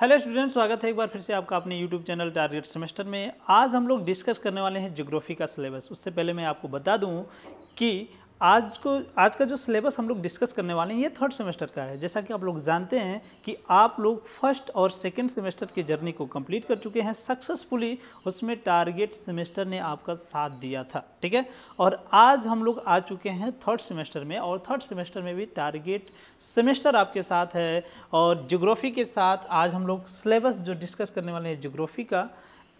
Hello students, स्वागत है एक बार फिर से आपका अपने यूट्यूब चैनल टारगेट सेमेस्टर में। आज हम लोग डिस्कस करने वाले हैं ज्योग्राफी का सिलेबस। उससे पहले मैं आपको बता दूं कि आज का जो सिलेबस हम लोग डिस्कस करने वाले हैं ये थर्ड सेमेस्टर का है। जैसा कि आप लोग जानते हैं कि आप लोग फर्स्ट और सेकंड सेमेस्टर की जर्नी को कंप्लीट कर चुके हैं सक्सेसफुली। उसमें टारगेट सेमेस्टर ने आपका साथ दिया था, ठीक है। और आज हम लोग आ चुके हैं थर्ड सेमेस्टर में, और थर्ड सेमेस्टर में भी टारगेट सेमेस्टर आपके साथ है। और ज्योग्राफी के साथ आज हम लोग सिलेबस जो डिस्कस करने वाले हैं ज्योग्राफी का,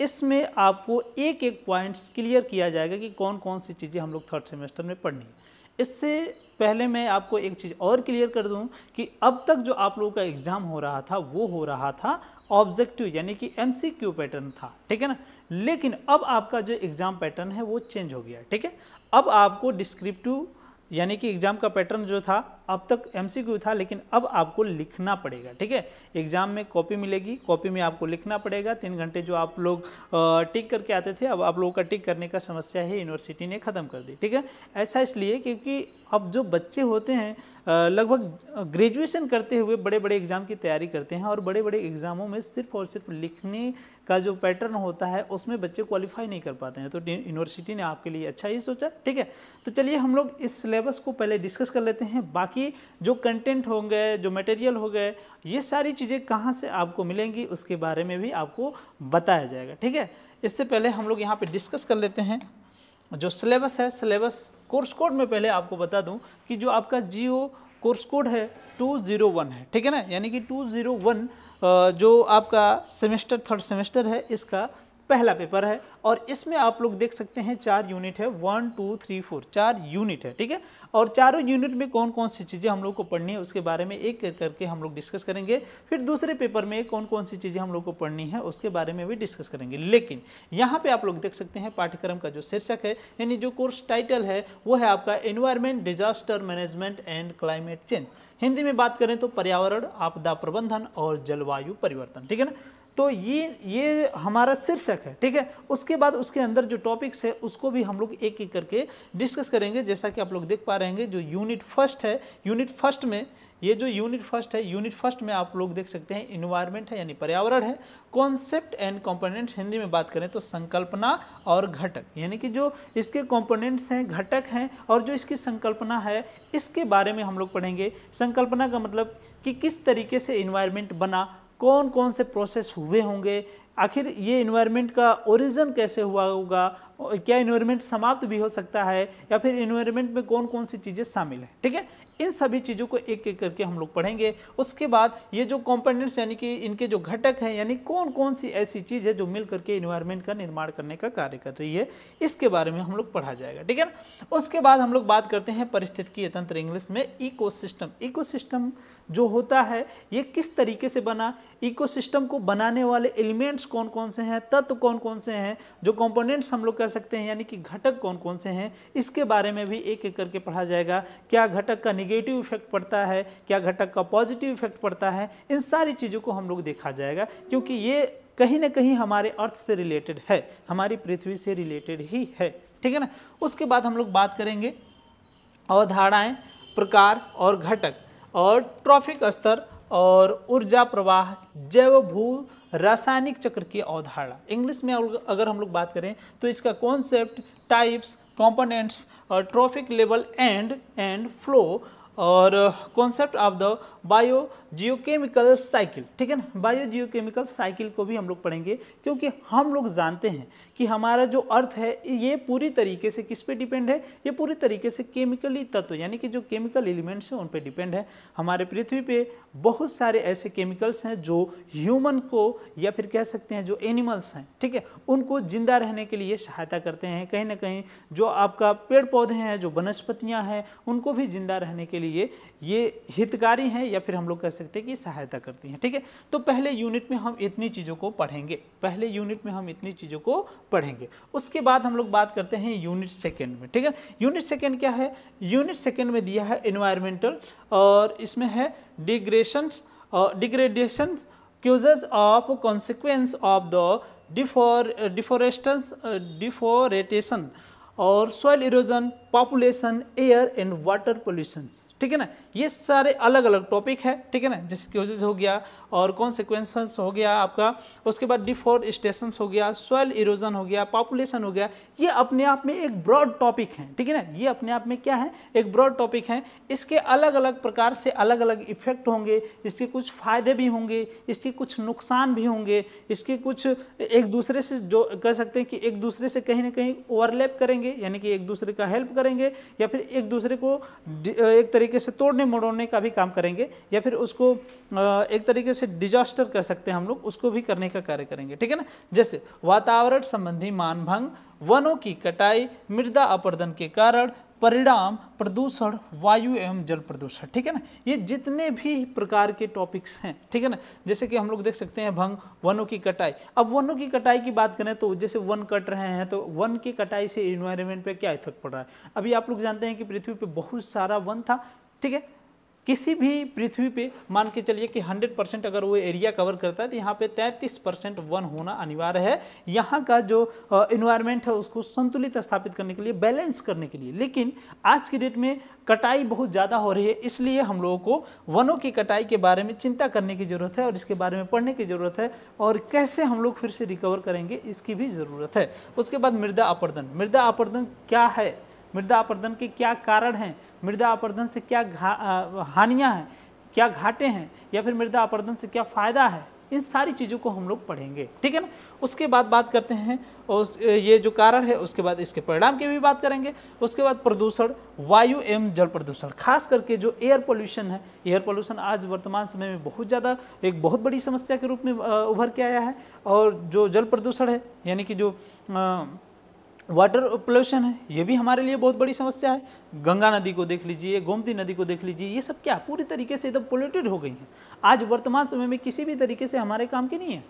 इसमें आपको एक एक पॉइंट्स क्लियर किया जाएगा कि कौन कौन सी चीज़ें हम लोग थर्ड सेमेस्टर में पढ़नी है। इससे पहले मैं आपको एक चीज़ और क्लियर कर दूं कि अब तक जो आप लोगों का एग्ज़ाम हो रहा था वो हो रहा था ऑब्जेक्टिव यानी कि एमसीक्यू पैटर्न था, ठीक है ना। लेकिन अब आपका जो एग्ज़ाम पैटर्न है वो चेंज हो गया, ठीक है। अब आपको डिस्क्रिप्टिव यानी कि एग्ज़ाम का पैटर्न जो था, अब तक एमसीक्यू था लेकिन अब आपको लिखना पड़ेगा, ठीक है। एग्ज़ाम में कॉपी मिलेगी, कॉपी में आपको लिखना पड़ेगा। 3 घंटे जो आप लोग टिक करके आते थे, अब आप लोगों का टिक करने का समस्या है यूनिवर्सिटी ने ख़त्म कर दी, ठीक है। ऐसा इसलिए क्योंकि अब जो बच्चे होते हैं लगभग ग्रेजुएशन करते हुए बड़े बड़े एग्ज़ाम की तैयारी करते हैं, और बड़े बड़े एग्ज़ामों में सिर्फ और सिर्फ लिखने का जो पैटर्न होता है उसमें बच्चे क्वालिफाई नहीं कर पाते हैं। तो यूनिवर्सिटी ने आपके लिए अच्छा ही सोचा, ठीक है। तो चलिए हम लोग इस सिलेबस को पहले डिस्कस कर लेते हैं। बाकी जो कंटेंट होंगे, जो मटेरियल हो गए, ये सारी चीज़ें कहाँ से आपको मिलेंगी उसके बारे में भी आपको बताया जाएगा, ठीक है। इससे पहले हम लोग यहाँ पे डिस्कस कर लेते हैं जो सिलेबस है। सिलेबस कोर्स कोड में पहले आपको बता दूं कि जो आपका जियो कोर्स कोड है 201 है, ठीक है ना। यानी कि 201 जो आपका सेमेस्टर थर्ड सेमेस्टर है, इसका पहला पेपर है। और इसमें आप लोग देख सकते हैं 4 यूनिट है, 1 2 3 4 4 यूनिट है, ठीक है। और चारों यूनिट में कौन कौन सी चीज़ें हम लोग को पढ़नी है उसके बारे में एक एक करके हम लोग डिस्कस करेंगे। फिर दूसरे पेपर में कौन कौन सी चीज़ें हम लोग को पढ़नी है उसके बारे में भी डिस्कस करेंगे। लेकिन यहाँ पे आप लोग देख सकते हैं पाठ्यक्रम का जो शीर्षक है, यानी जो कोर्स टाइटल है वो है आपका environment, disaster management and climate change. Hindi में बात करें तो पर्यावरण, आपदा प्रबंधन और जलवायु परिवर्तन, ठीक है ना। तो ये हमारा शीर्षक है, ठीक है। उसके बाद उसके अंदर जो टॉपिक्स है उसको भी हम लोग एक एक करके डिस्कस करेंगे। जैसा कि आप लोग देख पा रहे हैं जो यूनिट फर्स्ट है, यूनिट फर्स्ट में ये जो यूनिट फर्स्ट है, यूनिट फर्स्ट में आप लोग देख सकते हैं इन्वायरमेंट है यानी पर्यावरण है। कॉन्सेप्ट एंड कंपोनेंट्स, हिंदी में बात करें तो संकल्पना और घटक, यानी कि जो इसके कंपोनेंट्स हैं, घटक हैं, और जो इसकी संकल्पना है इसके बारे में हम लोग पढ़ेंगे। संकल्पना का मतलब कि किस तरीके से इन्वायरमेंट बना, कौन कौन से प्रोसेस हुए होंगे, आखिर ये इन्वायरमेंट का ओरिजिन कैसे हुआ होगा, क्या इन्वायरमेंट समाप्त भी हो सकता है, या फिर इन्वायरमेंट में कौन कौन सी चीज़ें शामिल हैं, ठीक है। इन सभी चीज़ों को एक एक करके हम लोग पढ़ेंगे। उसके बाद ये जो कंपोनेंट्स यानी कि इनके जो घटक हैं, यानी कौन कौन सी ऐसी चीज़ है जो मिल करके इन्वायरमेंट का निर्माण करने का कार्य कर रही है, इसके बारे में हम लोग पढ़ा जाएगा, ठीक है ना। उसके बाद हम लोग बात करते हैं पारिस्थितिकीय तंत्र, इंग्लिश में इकोसिस्टम। इकोसिस्टम जो होता है ये किस तरीके से बना, इकोसिस्टम को बनाने वाले एलिमेंट्स कौन कौन से हैं, तत्व कौन कौन से हैं, जो कंपोनेंट्स हम लोग कह सकते हैं यानी कि घटक कौन कौन से हैं, इसके बारे में भी एक एक करके पढ़ा जाएगा। क्या घटक का नेगेटिव इफेक्ट पड़ता है, क्या घटक का पॉजिटिव इफेक्ट पड़ता है, इन सारी चीज़ों को हम लोग देखा जाएगा, क्योंकि ये कहीं ना कहीं हमारे अर्थ से रिलेटेड है, हमारी पृथ्वी से रिलेटेड ही है, ठीक है ना। उसके बाद हम लोग बात करेंगे अवधारणाएं, प्रकार और घटक, और ट्रॉफिक स्तर और ऊर्जा प्रवाह, जैव भू रासायनिक चक्र की अवधारणा। इंग्लिश में अगर हम लोग बात करें तो इसका कॉन्सेप्ट, टाइप्स, कंपोनेंट्स और ट्रॉफिक लेवल एंड फ्लो, और concept of the bio geochemical cycle, ठीक है ना। बायो जियोकेमिकल साइकिल को भी हम लोग पढ़ेंगे, क्योंकि हम लोग जानते हैं कि हमारा जो अर्थ है ये पूरी तरीके से किस पे डिपेंड है, ये पूरी तरीके से केमिकली तत्व यानी कि जो केमिकल एलिमेंट्स हैं उन पे डिपेंड है। हमारे पृथ्वी पे बहुत सारे ऐसे केमिकल्स हैं जो ह्यूमन को, या फिर कह सकते हैं जो एनिमल्स हैं, ठीक है, उनको जिंदा रहने के लिए सहायता करते हैं। कहीं ना कहीं जो आपका पेड़ पौधे हैं, जो वनस्पतियाँ हैं, उनको भी जिंदा रहने के लिए ये हितकारी हैं, या फिर हम लोग कह सकते हैं कि सहायता करती हैं, ठीक है। तो पहले यूनिट में हम इतनी चीज़ों को पढ़ेंगे, पहले यूनिट में हम इतनी चीज़ों को पढ़ेंगे। उसके बाद हम लोग बात करते हैं यूनिट सेकेंड में, ठीक है। यूनिट सेकेंड क्या है, यूनिट सेकेंड में दिया है एनवायरमेंटल, और इसमें है डिग्रेडेशंस, causes of consequence of the deforestation और soil erosion, population, air and water pollutions, ठीक है ना। ये सारे अलग अलग टॉपिक है, ठीक है ना, जैसे क्योजेज हो गया और कॉन्सिक्वेंसेस हो गया आपका, उसके बाद डिफॉरेस्टेशन हो गया, सॉइल इरोजन हो गया, पॉपुलेशन हो गया। ये अपने आप में एक ब्रॉड टॉपिक है, ठीक है ना, ये अपने आप में क्या है, एक ब्रॉड टॉपिक है। इसके अलग अलग प्रकार से अलग अलग इफेक्ट होंगे, इसके कुछ फायदे भी होंगे, इसके कुछ नुकसान भी होंगे, इसके कुछ एक दूसरे से जो कह सकते हैं कि एक दूसरे से कहीं ना कहीं ओवरलैप करेंगे, यानी कि एक दूसरे का हेल्प करेंगे, या फिर एक दूसरे को एक तरीके से तोड़ने मरोड़ने का भी काम करेंगे, या फिर उसको एक तरीके से डिजास्टर कह सकते हैं हम लोग, उसको भी करने का कार्य करेंगे, ठीक है ना। जैसे वातावरण संबंधी मानभंग, वनों की कटाई, मृदा अपरदन के कारण परिणाम, प्रदूषण, वायु एवं जल प्रदूषण, ठीक है ना। ये जितने भी प्रकार के टॉपिक्स हैं, ठीक है ना, जैसे कि हम लोग देख सकते हैं भंग, वनों की कटाई। अब वनों की कटाई की बात करें तो जैसे वन कट रहे हैं तो वन की कटाई से इन्वायरमेंट पे क्या इफेक्ट पड़ रहा है। अभी आप लोग जानते हैं कि पृथ्वी पे बहुत सारा वन था, ठीक है, किसी भी पृथ्वी पे मान के चलिए कि 100% अगर वो एरिया कवर करता है तो यहाँ पे 33% वन होना अनिवार्य है, यहाँ का जो इन्वायरमेंट है उसको संतुलित स्थापित करने के लिए, बैलेंस करने के लिए। लेकिन आज की डेट में कटाई बहुत ज़्यादा हो रही है, इसलिए हम लोगों को वनों की कटाई के बारे में चिंता करने की ज़रूरत है और इसके बारे में पढ़ने की ज़रूरत है, और कैसे हम लोग फिर से रिकवर करेंगे इसकी भी ज़रूरत है। उसके बाद मृदा अपरदन। मृदा अपरदन क्या है, मृदा अपरदन के क्या कारण हैं, मृदा अपरदन से क्या हानियां हैं, क्या घाटे हैं, या फिर मृदा अपरदन से क्या फायदा है, इन सारी चीज़ों को हम लोग पढ़ेंगे, ठीक है ना। उसके बाद बात करते हैं ये जो कारण है, उसके बाद इसके परिणाम की भी बात करेंगे। उसके बाद प्रदूषण, वायु एवं जल प्रदूषण, खास करके जो एयर पोल्यूशन है, एयर पोल्यूशन आज वर्तमान समय में बहुत ज़्यादा एक बहुत बड़ी समस्या के रूप में उभर के आया है। और जो जल प्रदूषण है, यानी कि जो वाटर पोल्यूशन है, ये भी हमारे लिए बहुत बड़ी समस्या है। गंगा नदी को देख लीजिए, गोमती नदी को देख लीजिए, ये सब क्या पूरी तरीके से एकदम पोल्यूटेड हो गई हैं, आज वर्तमान समय में किसी भी तरीके से हमारे काम की नहीं है,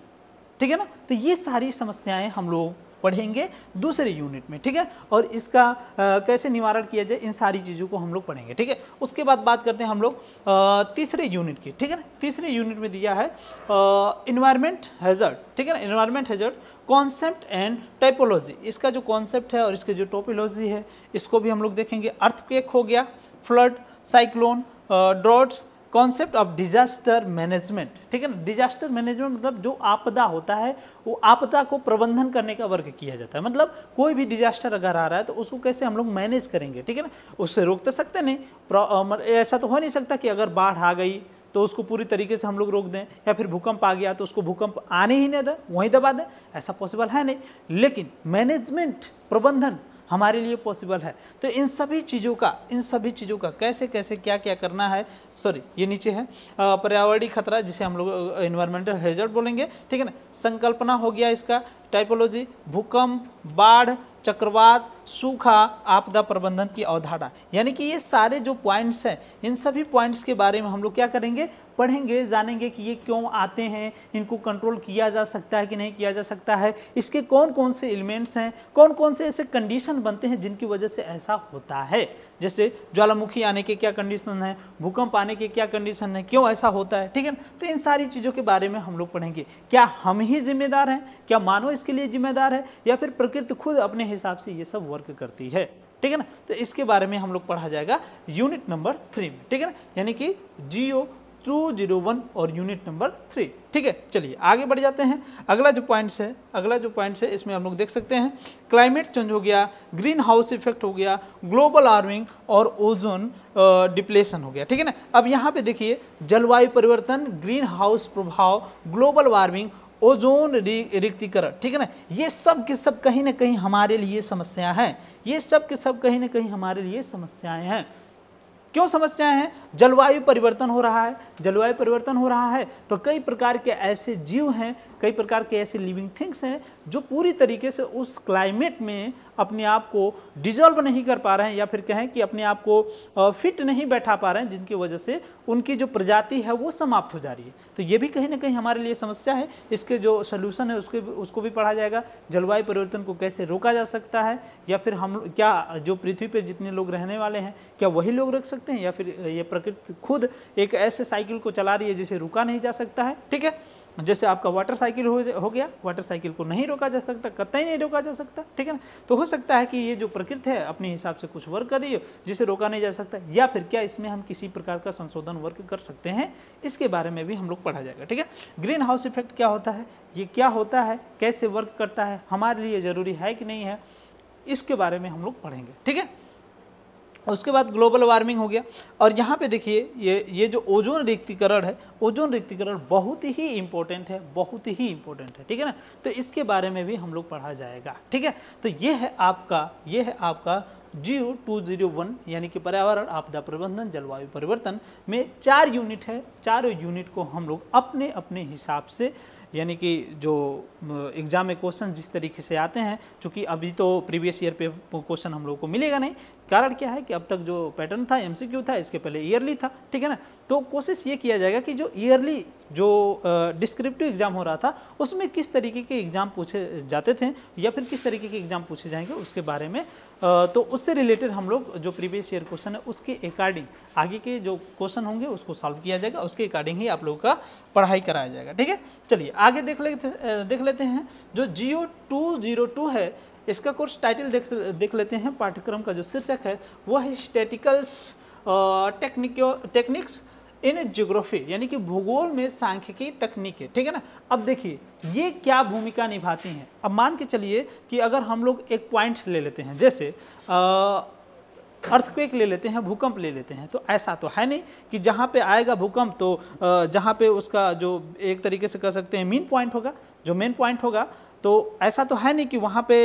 ठीक है ना। तो ये सारी समस्याएं हम लोग पढ़ेंगे दूसरे यूनिट में, ठीक है, और इसका कैसे निवारण किया जाए, इन सारी चीज़ों को हम लोग पढ़ेंगे, ठीक है। उसके बाद बात करते हैं हम लोग तीसरे यूनिट की, ठीक है ना। तीसरे यूनिट में दिया है इन्वायरमेंट हैजर्ड, ठीक है ना, environment hazard, concept and typology. इसका जो कॉन्सेप्ट है और इसके जो टोपोलॉजी है इसको भी हम लोग देखेंगे। अर्थक्वेक हो गया, flood, cyclone, droughts, concept of disaster management, ठीक है ना। डिजास्टर मैनेजमेंट मतलब जो आपदा होता है वो आपदा को प्रबंधन करने का वर्क किया जाता है, मतलब कोई भी डिजास्टर अगर आ रहा है तो उसको कैसे हम लोग मैनेज करेंगे, ठीक है ना। उससे रोक तो सकते नहीं, ऐसा तो हो नहीं सकता कि अगर बाढ़ आ गई तो उसको पूरी तरीके से हम लोग रोक दें, या फिर भूकंप आ गया तो उसको भूकंप आने ही नहीं दें, वहीं दबा दें, ऐसा पॉसिबल है नहीं। लेकिन मैनेजमेंट, प्रबंधन हमारे लिए पॉसिबल है। तो इन सभी चीज़ों का कैसे कैसे क्या क्या करना है, सॉरी ये नीचे है पर्यावरणीय खतरा, जिसे हम लोग एनवायरमेंटल हैजर्ड बोलेंगे, ठीक है ना। संकल्पना हो गया इसका, टाइपोलॉजी, भूकंप, बाढ़, चक्रवात, सूखा, आपदा प्रबंधन की अवधारणा, यानी कि ये सारे जो पॉइंट्स हैं, इन सभी पॉइंट्स के बारे में हम लोग क्या करेंगे, पढ़ेंगे, जानेंगे कि ये क्यों आते हैं, इनको कंट्रोल किया जा सकता है कि नहीं किया जा सकता है, इसके कौन कौन से एलिमेंट्स हैं, कौन कौन से ऐसे कंडीशन बनते हैं जिनकी वजह से ऐसा होता है। जैसे ज्वालामुखी आने के क्या कंडीशन है, भूकंप आने के क्या कंडीशन है, क्यों ऐसा होता है, ठीक है। तो इन सारी चीज़ों के बारे में हम लोग पढ़ेंगे। क्या हम ही जिम्मेदार हैं, क्या मानव इसके लिए जिम्मेदार है, या फिर प्रकृति खुद अपने हिसाब से ये सब वर्क करती है, ठीक है ना। तो इसके बारे में हम लोग पढ़ा जाएगा यूनिट नंबर 3 में, ठीक है ना, यानी कि GO 201 और यूनिट नंबर 3, ठीक है। चलिए आगे बढ़ जाते हैं। अगला जो पॉइंट्स है इसमें हम लोग देख सकते हैं क्लाइमेट चेंज हो गया, ग्रीन हाउस इफेक्ट हो गया, ग्लोबल वार्मिंग और ओजोन डिप्लेशन हो गया, ठीक है ना। अब यहाँ पे देखिए जलवायु परिवर्तन, ग्रीन हाउस प्रभाव, ग्लोबल वार्मिंग, ओजोन रिक्तीकरण, ठीक है ना। ये सब के सब कहीं ना कहीं हमारे लिए समस्या हैं, ये सब के सब कहीं ना कहीं हमारे लिए समस्याएं हैं। क्यों समस्याएं हैं? जलवायु परिवर्तन हो रहा है, जलवायु परिवर्तन हो रहा है तो कई प्रकार के ऐसे जीव हैं, कई प्रकार के ऐसे लिविंग थिंग्स हैं जो पूरी तरीके से उस क्लाइमेट में अपने आप को डिजॉल्व नहीं कर पा रहे हैं, या फिर कहें कि अपने आप को फिट नहीं बैठा पा रहे हैं, जिनकी वजह से उनकी जो प्रजाति है वो समाप्त हो जा रही है। तो ये भी कहीं ना कहीं हमारे लिए समस्या है। इसके जो सोल्यूशन है उसको भी पढ़ा जाएगा। जलवायु परिवर्तन को कैसे रोका जा सकता है, या फिर हम क्या जो पृथ्वी पर जितने लोग रहने वाले हैं क्या वही लोग रख सकते हैं, या फिर ये प्रकृति खुद एक ऐसे साइकिल को चला रही है जिसे रुका नहीं जा सकता है, ठीक है। जैसे आपका वाटर साइकिल हो गया, वाटर साइकिल को नहीं रोका जा सकता, कतई नहीं रोका जा सकता, ठीक है ना। तो हो सकता है कि ये जो प्रकृति है अपने हिसाब से कुछ वर्क कर रही हो जिसे रोका नहीं जा सकता, या फिर क्या इसमें हम किसी प्रकार का संशोधन वर्क कर सकते हैं, इसके बारे में भी हम लोग पढ़ा जाएगा, ठीक है। ग्रीन हाउस इफेक्ट क्या होता है, ये क्या होता है, कैसे वर्क करता है, हमारे लिए ज़रूरी है कि नहीं है, इसके बारे में हम लोग पढ़ेंगे, ठीक है। उसके बाद ग्लोबल वार्मिंग हो गया, और यहाँ पे देखिए ये जो ओजोन रिक्तीकरण है, ओजोन रिक्तीकरण बहुत ही इंपॉर्टेंट है, बहुत ही इंपॉर्टेंट है, ठीक है ना। तो इसके बारे में भी हम लोग पढ़ा जाएगा, ठीक है। तो ये है आपका GEO 201 यानी कि पर्यावरण आपदा प्रबंधन जलवायु परिवर्तन में 4 यूनिट है। चारों यूनिट को हम लोग अपने अपने हिसाब से, यानी कि जो एग्जाम में क्वेश्चन जिस तरीके से आते हैं, चूँकि अभी तो प्रीवियस ईयर पे क्वेश्चन हम लोग को मिलेगा नहीं, कारण क्या है कि अब तक जो पैटर्न था MCQ था, इसके पहले ईयरली था, ठीक है ना। तो कोशिश ये किया जाएगा कि जो ईयरली जो डिस्क्रिप्टिव एग्जाम हो रहा था उसमें किस तरीके के एग्जाम पूछे जाते थे या फिर किस तरीके के एग्जाम पूछे जाएंगे उसके बारे में, तो उससे रिलेटेड हम लोग जो प्रीवियस ईयर क्वेश्चन है उसके अकॉर्डिंग आगे के जो क्वेश्चन होंगे उसको सॉल्व किया जाएगा, उसके अकॉर्डिंग ही आप लोगों का पढ़ाई कराया जाएगा, ठीक है। चलिए आगे देख लेते हैं जो GEO 202 है, इसका कोर्स टाइटल देख लेते हैं। पाठ्यक्रम का जो शीर्षक है वो है स्टैटिकल्स टेक्निक्स इन ज्योग्राफी, यानी कि भूगोल में सांख्यिकी तकनीकें, ठीक है ना। अब देखिए ये क्या भूमिका निभाती हैं। अब मान के चलिए कि अगर हम लोग एक पॉइंट ले लेते हैं, जैसे अर्थक्वेक ले लेते हैं, भूकंप ले लेते हैं, तो ऐसा तो है नहीं कि जहाँ पे आएगा भूकंप तो जहाँ पे उसका जो एक तरीके से कह सकते हैं मेन पॉइंट होगा, जो मेन पॉइंट होगा, तो ऐसा तो है नहीं कि वहाँ पे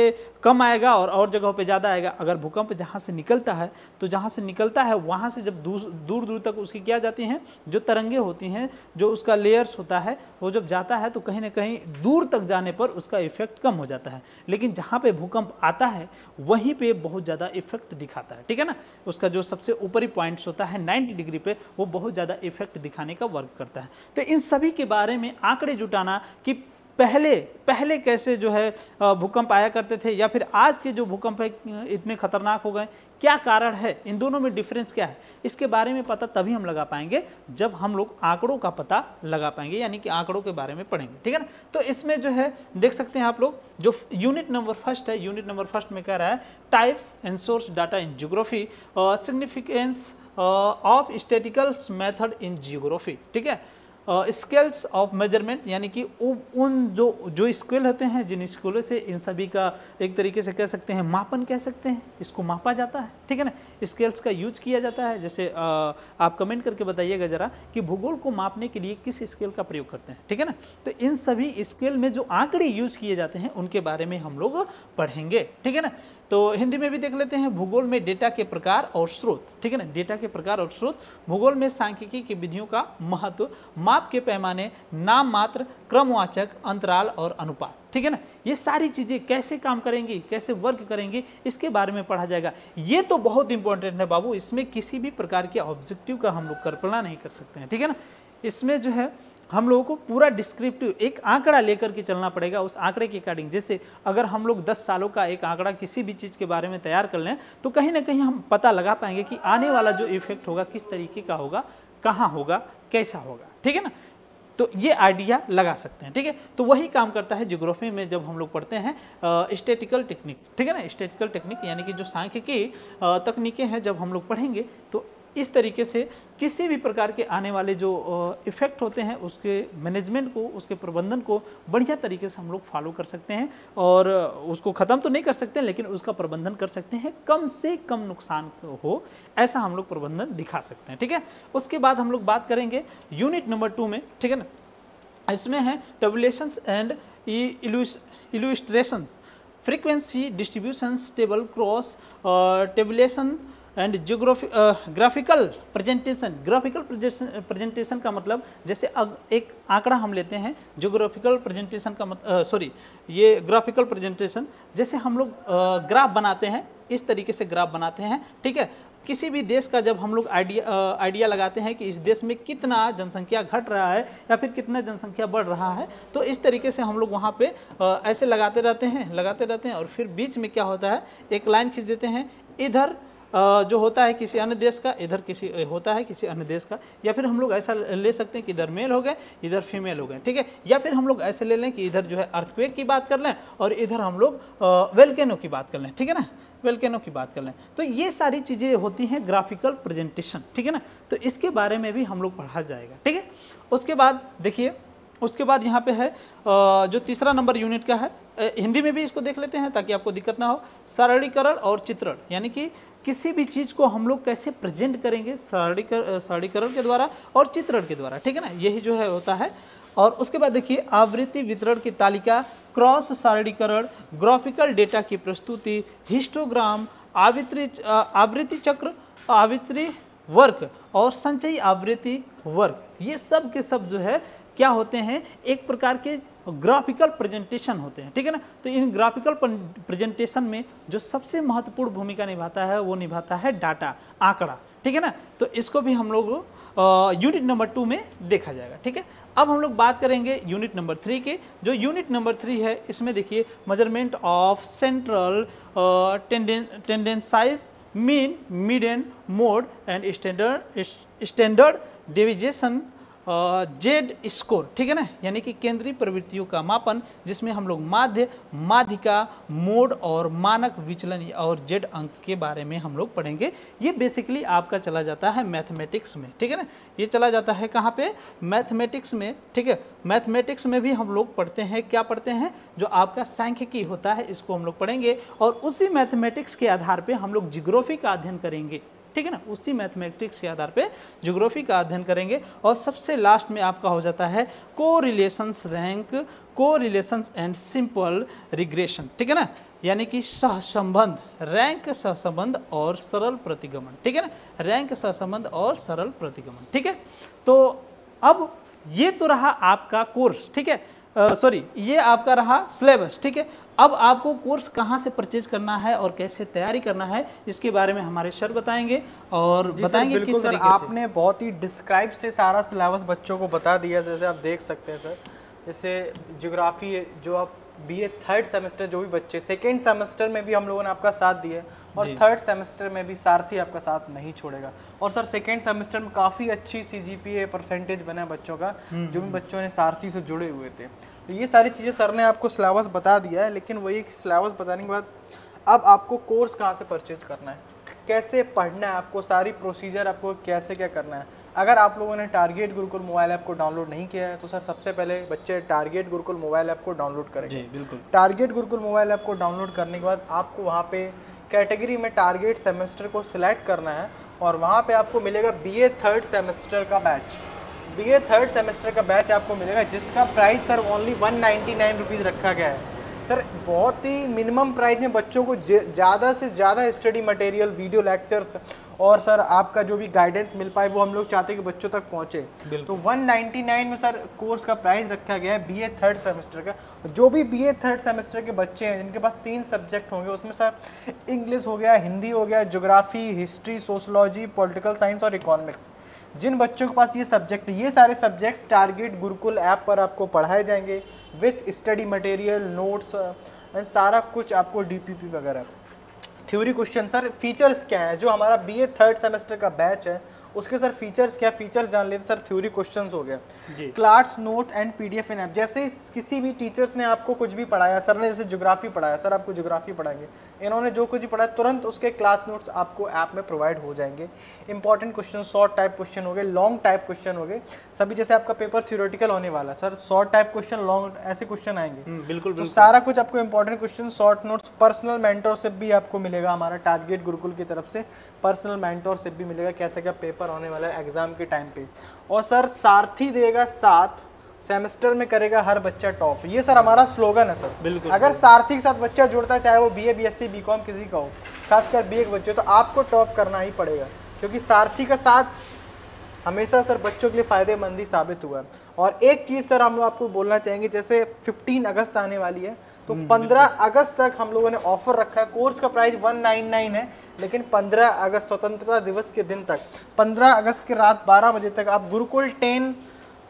कम आएगा और जगहों पे ज़्यादा आएगा। अगर भूकंप जहाँ से निकलता है तो जहाँ से निकलता है वहाँ से जब दूर दूर तक उसकी क्या जाती हैं, जो तरंगे होती हैं, जो उसका लेयर्स होता है, वो जब जाता है तो कहीं ना कहीं दूर तक जाने पर उसका इफेक्ट कम हो जाता है। लेकिन जहाँ पे भूकंप आता है वहीं पे बहुत ज़्यादा इफेक्ट दिखाता है, ठीक है ना। उसका जो सबसे ऊपरी पॉइंट्स होता है 90 डिग्री पे, वो बहुत ज़्यादा इफेक्ट दिखाने का वर्क करता है। तो इन सभी के बारे में आंकड़े जुटाना कि पहले कैसे जो है भूकंप आया करते थे, या फिर आज के जो भूकंप है इतने खतरनाक हो गए, क्या कारण है, इन दोनों में डिफरेंस क्या है, इसके बारे में पता तभी हम लगा पाएंगे जब हम लोग आंकड़ों का पता लगा पाएंगे, यानी कि आंकड़ों के बारे में पढ़ेंगे, ठीक है ना। तो इसमें जो है देख सकते हैं आप लोग, जो यूनिट नंबर फर्स्ट है, यूनिट नंबर फर्स्ट में कह रहा है types and source data in geography, significance of statistical method in geography, ठीक है। स्केल्स ऑफ मेजरमेंट, यानी कि उन जो स्केल होते हैं, जिन स्केलों से इन सभी का एक तरीके से कह सकते हैं मापन कह सकते हैं, इसको मापा जाता है, ठीक है ना। स्केल्स का यूज किया जाता है। जैसे आप कमेंट करके बताइएगा जरा कि भूगोल को मापने के लिए किस स्केल का प्रयोग करते हैं, ठीक है ना। तो इन सभी स्केल में जो आंकड़े यूज किए जाते हैं उनके बारे में हम लोग पढ़ेंगे, ठीक है ना। तो हिंदी में भी देख लेते हैं, भूगोल में डेटा के प्रकार और स्रोत, ठीक है ना। डेटा के प्रकार और स्रोत, भूगोल में सांख्यिकी की विधियों का महत्व, माप के पैमाने, नाम मात्र, क्रमवाचक, अंतराल और अनुपात, ठीक है ना। ये सारी चीजें कैसे काम करेंगी, कैसे वर्क करेंगी, इसके बारे में पढ़ा जाएगा। ये तो बहुत इंपॉर्टेंट है बाबू, इसमें किसी भी प्रकार के ऑब्जेक्टिव का हम लोग कल्पना नहीं कर सकते हैं, ठीक है ना। इसमें जो है हम लोगों को पूरा डिस्क्रिप्टिव एक आंकड़ा लेकर के चलना पड़ेगा, उस आंकड़े के अकॉर्डिंग। जैसे अगर हम लोग 10 सालों का एक आंकड़ा किसी भी चीज़ के बारे में तैयार कर लें तो कहीं ना कहीं हम पता लगा पाएंगे कि आने वाला जो इफेक्ट होगा किस तरीके का होगा, कहाँ होगा, कैसा होगा, ठीक है ना। तो ये आइडिया लगा सकते हैं, ठीक है। तो वही काम करता है ज्योग्राफी में जब हम लोग पढ़ते हैं स्टैटिकल टेक्निक, ठीक है ना। स्टैटिकल टेक्निक यानी कि जो सांख्यिकी तकनीकें हैं, जब हम लोग पढ़ेंगे तो इस तरीके से किसी भी प्रकार के आने वाले जो इफेक्ट होते हैं उसके मैनेजमेंट को, उसके प्रबंधन को बढ़िया तरीके से हम लोग फॉलो कर सकते हैं, और उसको ख़त्म तो नहीं कर सकते लेकिन उसका प्रबंधन कर सकते हैं, कम से कम नुकसान हो ऐसा हम लोग प्रबंधन दिखा सकते हैं, ठीक है। उसके बाद हम लोग बात करेंगे यूनिट नंबर 2 में, ठीक है ना। इसमें है tabulations and illustration, frequency distributions table, cross tabulation and graphical presentation. Graphical presentation का मतलब, जैसे एक आंकड़ा हम लेते हैं, ज्योग्राफिकल प्रेजेंटेशन का ये ग्राफिकल प्रेजेंटेशन, जैसे हम लोग ग्राफ बनाते हैं, इस तरीके से ग्राफ बनाते हैं, ठीक है। किसी भी देश का जब हम लोग आइडिया लगाते हैं कि इस देश में कितना जनसंख्या घट रहा है या फिर कितना जनसंख्या बढ़ रहा है, तो इस तरीके से हम लोग वहाँ पे ऐसे लगाते रहते हैं और फिर बीच में क्या होता है, एक लाइन खींच देते हैं, इधर जो होता है किसी अन्य देश का, इधर किसी होता है किसी अन्य देश का, या फिर हम लोग ऐसा ले सकते हैं कि इधर मेल हो गए इधर फीमेल हो गए, ठीक है। या फिर हम लोग ऐसे ले लें कि इधर जो है अर्थक्वेक की बात कर लें और इधर हम लोग वेल्केनो की बात कर लें, ठीक है ना, वेल्केनो की बात कर लें। तो ये सारी चीज़ें होती हैं ग्राफिकल प्रेजेंटेशन, ठीक है ना। तो इसके बारे में भी हम लोग पढ़ा जाएगा, ठीक है। उसके बाद देखिए, उसके बाद यहाँ पे है जो तीसरा नंबर यूनिट का है, हिंदी में भी इसको देख लेते हैं ताकि आपको दिक्कत ना हो। सरलीकरण और चित्रण, यानी कि किसी भी चीज़ को हम लोग कैसे प्रेजेंट करेंगे सरलीकरण के द्वारा और चित्रण के द्वारा, ठीक है ना, यही जो है होता है। और उसके बाद देखिए आवृत्ति वितरण की तालिका, क्रॉस सरलीकरण, ग्राफिकल डेटा की प्रस्तुति, हिस्टोग्राम, आवृत्ति चक्र, आवृत्ति वर्क और संचयी आवृत्ति वर्क, ये सब के सब जो है क्या होते हैं, एक प्रकार के ग्राफिकल प्रेजेंटेशन होते हैं, ठीक है ना। तो इन ग्राफिकल प्रेजेंटेशन में जो सबसे महत्वपूर्ण भूमिका निभाता है वो निभाता है डाटा, आंकड़ा, ठीक है ना। तो इसको भी हम लोग यूनिट नंबर 2 में देखा जाएगा, ठीक है। अब हम लोग बात करेंगे यूनिट नंबर 3 के। जो यूनिट नंबर 3 है इसमें देखिए measurement of central tendencies, mean, median, mode and standard deviation, Z score, ठीक है ना, यानी कि केंद्रीय प्रवृत्तियों का मापन, जिसमें हम लोग माध्य, माध्यिका, मोड और मानक विचलन और जेड अंक के बारे में हम लोग पढ़ेंगे। ये बेसिकली आपका चला जाता है मैथमेटिक्स में, ठीक है ना, ये चला जाता है कहाँ पे, मैथमेटिक्स में, ठीक है। मैथमेटिक्स में भी हम लोग पढ़ते हैं, क्या पढ़ते हैं, जो आपका सांख्यिकी होता है इसको हम लोग पढ़ेंगे और उसी मैथमेटिक्स के आधार पर हम लोग जियोग्राफी का अध्ययन करेंगे, ठीक है ना, उसी मैथमेटिक्स के आधार पे ज्योग्राफी का अध्ययन करेंगे। और सबसे लास्ट में आपका हो जाता है correlations rank, correlations and simple regression, ठीक है ना, यानी कि सहसंबंध, रैंक सहसंबंध और सरल प्रतिगमन, ठीक है ना, रैंक सहसंबंध और सरल प्रतिगमन, ठीक है। तो अब ये तो रहा आपका कोर्स, ठीक है, सॉरी ये आपका रहा सिलेबस, ठीक है। अब आपको कोर्स कहाँ से परचेज करना है और कैसे तैयारी करना है इसके बारे में हमारे सर बताएंगे और बताएंगे किस तरीके से। आपने बहुत ही डिस्क्राइब से सारा सिलेबस बच्चों को बता दिया, जैसे आप देख सकते हैं सर। जैसे ज्योग्राफी जो आप बीए थर्ड सेमेस्टर, जो भी बच्चे सेकेंड सेमेस्टर में भी हम लोगों ने आपका साथ दिया और थर्ड सेमेस्टर में भी सारथी आपका साथ नहीं छोड़ेगा। और सर सेकेंड सेमेस्टर में काफ़ी अच्छी CGPA परसेंटेज बना बच्चों का, जो भी बच्चों ने सारथी से जुड़े हुए थे। तो ये सारी चीज़ें सर ने आपको सिलेबस बता दिया है, लेकिन वही सिलेबस बताने के बाद अब आपको कोर्स कहाँ से परचेज करना है, कैसे पढ़ना है, आपको सारी प्रोसीजर आपको कैसे क्या करना है। अगर आप लोगों ने टारगेट गुरुकुल मोबाइल ऐप को डाउनलोड नहीं किया है तो सर सबसे पहले बच्चे टारगेट गुरुकुल मोबाइल ऐप को डाउनलोड करेंगे। जी बिल्कुल। टारगेट गुरुकुल मोबाइल ऐप को डाउनलोड करने के बाद आपको वहाँ पे कैटेगरी में टारगेट सेमेस्टर को सिलेक्ट करना है और वहाँ पे आपको मिलेगा बीए थर्ड सेमेस्टर का बैच। बीए थर्ड सेमेस्टर का बैच आपको मिलेगा जिसका प्राइस सर ओनली 199 रुपीज़ रखा गया है। सर बहुत ही मिनिमम प्राइस में बच्चों को ज़्यादा से ज़्यादा स्टडी मटेरियल, वीडियो लेक्चर्स और सर आपका जो भी गाइडेंस मिल पाए वो हम लोग चाहते हैं कि बच्चों तक पहुँचे। तो 199 में सर कोर्स का प्राइस रखा गया है बीए थर्ड सेमेस्टर का। जो भी बीए थर्ड सेमेस्टर के बच्चे हैं जिनके पास 3 सब्जेक्ट होंगे, उसमें सर इंग्लिश हो गया, हिंदी हो गया, geography, history, sociology, political science और इकोनॉमिक्स, जिन बच्चों के पास ये सब्जेक्ट, ये सारे सब्जेक्ट्स टारगेट गुरुकुल ऐप पर आपको पढ़ाए जाएंगे विथ स्टडी मटेरियल, नोट्स, सारा कुछ आपको डीपीपी वगैरह। थ्योरी क्वेश्चन सर फीचर्स क्या है, जो हमारा बीए थर्ड सेमेस्टर का बैच है उसके सर फीचर्स क्या, फीचर्स जान लेते सर। थ्योरी क्वेश्चंस हो गया, class note and PDF in app. जैसे किसी भी टीचर्स ने आपको कुछ भी पढ़ाया, सर ने जैसे ज्योग्राफी पढ़ाया, सर आपको ज्योग्राफी पढ़ाएंगे, इन्होंने जो कुछ भी पढ़ाया तुरंत उसके क्लास नोट्स आपको ऐप में प्रोवाइड हो जाएंगे। Important question, short type question हो गए, लॉन्ग टाइप क्वेश्चन हो गए, सभी जैसे आपका पेपर थ्योरेटिकल होने वाला sir, short type question, long, ऐसे क्वेश्चन आएंगे। बिल्कुल तो सारा कुछ आपको important question, short notes, personal mentorship भी आपको मिलेगा हमारा टारगेट गुरुकुल की तरफ से। पर्सनल मेंटरशिप भी मिलेगा, कैसे क्या पेपर होने वाला है एग्जाम के टाइम पे। और सर सारथी देगा साथ, सेमेस्टर में करेगा हर बच्चा टॉप। ये सर हमारा स्लोगन है सर। बिल्कुल। अगर सारथी के साथ बच्चा जुड़ता है, चाहे वो बीए, बीएससी, बीकॉम किसी का हो, खासकर बीए के बच्चे, तो आपको टॉप करना ही पड़ेगा, क्योंकि सारथी का साथ हमेशा सर बच्चों के लिए फ़ायदेमंद ही साबित हुआ है। और एक चीज़ सर हम लोग आपको बोलना चाहेंगे, जैसे 15 अगस्त आने वाली है, तो 15 अगस्त तक हम लोगों ने ऑफर रखा है। कोर्स का प्राइस 199 है, लेकिन 15 अगस्त स्वतंत्रता दिवस के दिन तक, 15 अगस्त की रात 12 बजे तक आप गुरुकुल 10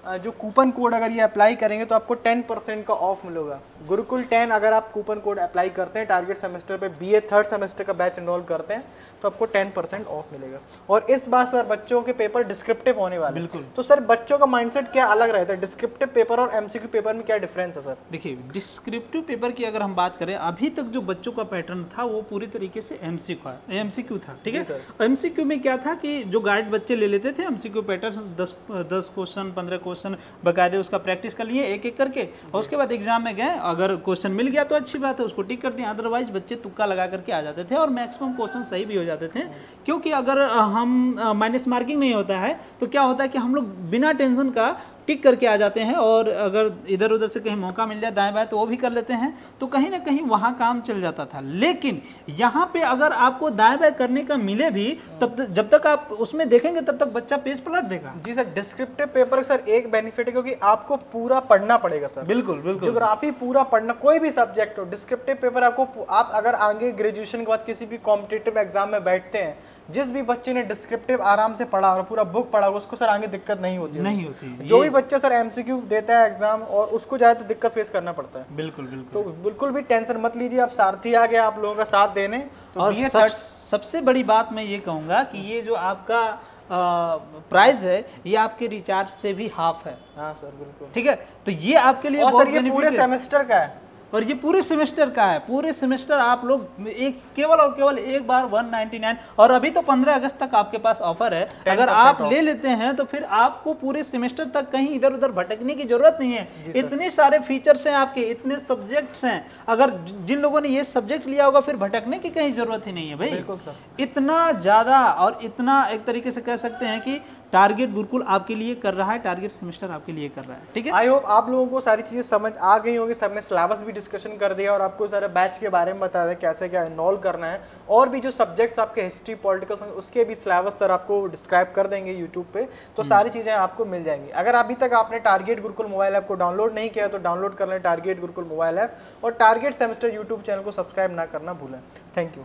जो कूपन कोड अगर ये अप्लाई करेंगे तो आपको 10% का ऑफ मिलेगा। गुरुकुल 10 अगर आप कूपन कोड अप्लाई करते हैं टारगेट सेमेस्टर पे, बीए थर्ड सेमेस्टर का बैच एनरोल करते हैं तो आपको 10% ऑफ मिलेगा। और इस बार सर बच्चों के पेपर डिस्क्रिप्टिव होने वाले हैं, बिल्कुल। तो सर बच्चों का माइंडसेट क्या अलग रहता है, डिस्क्रिप्टिव पेपर और एमसीक्यू पेपर में क्या डिफरेंस है सर? देखिए, डिस्क्रिप्टिव पेपर की अगर हम बात करें, अभी तक जो बच्चों का पैटर्न था वो पूरी तरीके से एमसीक्यू था, ठीक है। एमसीक्यू में क्या था कि जो गाइड बच्चे ले लेते थे, एमसीक्यू पैटर्न 10 क्वेश्चन 15 क्वेश्चन बकायदे उसका प्रैक्टिस कर लिए एक एक करके, और उसके बाद एग्जाम में गए, अगर क्वेश्चन मिल गया तो अच्छी बात है, उसको टिक कर दिया, अदरवाइज बच्चे तुक्का लगा करके आ जाते थे और मैक्सिमम क्वेश्चन सही भी हो जाते थे। क्योंकि अगर हम माइनस मार्किंग नहीं होता है तो क्या होता है कि हम लोग बिना टेंशन का टिक करके आ जाते हैं, और अगर इधर उधर से कहीं मौका मिल जाए दाएं बाएं तो वो भी कर लेते हैं, तो कहीं ना कहीं वहाँ काम चल जाता था। लेकिन यहाँ पे अगर आपको दाएं बाएं करने का मिले भी, तब जब तक आप उसमें देखेंगे तब तक बच्चा पेज पलट देगा। जी सर, डिस्क्रिप्टिव पेपर सर एक बेनिफिट है क्योंकि आपको पूरा पढ़ना पड़ेगा सर। बिल्कुल बिल्कुल, ज्योग्राफी पूरा पढ़ना, कोई भी सब्जेक्ट हो, डिस्क्रिप्टिव पेपर आपको, आप अगर आगे ग्रेजुएशन के बाद किसी भी कॉम्पिटिटिव एग्जाम में बैठते हैं, जिस भी बच्चे ने डिस्क्रिप्टिव आराम से पढ़ा और पूरा बुक पढ़ा उसको सर आगे दिक्कत नहीं होती। जो भी बच्चा सर एमसीक्यू देता है एग्जाम और उसको ज्यादा दिक्कत फेस करना पड़ता है। बिल्कुल बिल्कुल, तो बिल्कुल भी टेंशन मत लीजिए, आप सारथी आ गए आप लोगों का साथ देने। तो और सबसे बड़ी बात मैं ये कहूँगा कि ये जो आपका प्राइस है ये आपके रिचार्ज से भी हाफ है। हाँ सर बिल्कुल, ठीक है, तो ये आपके लिए और सर ये पूरे सेमेस्टर का है, और ये पूरे सेमेस्टर का है। पूरे सेमेस्टर आप लोग केवल और केवल एक बार 199, और अभी तो 15 अगस्त तक आपके पास ऑफर है, अगर आप ले लेते हैं तो फिर आपको पूरे सेमेस्टर तक कहीं इधर उधर भटकने की जरूरत नहीं है। इतने सारे फीचर्स हैं आपके, इतने सब्जेक्ट्स हैं, अगर जिन लोगों ने ये सब्जेक्ट लिया होगा फिर भटकने की कहीं जरूरत ही नहीं है भाई। इतना ज्यादा, और इतना एक तरीके से कह सकते हैं कि टारगेट गुरुकुल आपके लिए कर रहा है, टारगेट सेमेस्टर आपके लिए कर रहा है, ठीक है। आई होप आप लोगों को सारी चीजें समझ आ गई होगी। सर ने सिलेबस भी डिस्कशन कर दिया और आपको सारे बैच के बारे में बता दिया कैसे क्या इन्वॉल्व करना है, और भी जो सब्जेक्ट्स आपके हिस्ट्री पॉलिटिकल उसके भी सिलेबस सर आपको डिस्क्राइब कर देंगे यूट्यूब पे, तो सारी चीजें आपको मिल जाएंगी। अगर अभी तक आपने टारगेट गुरुकुल मोबाइल ऐप को डाउनलोड नहीं किया तो डाउनलोड कर लें टारगेट गुरुकुल मोबाइल ऐप, और टारगेट सेमेस्टर यूट्यूब चैनल को सब्सक्राइब ना करना भूलें। Thank you.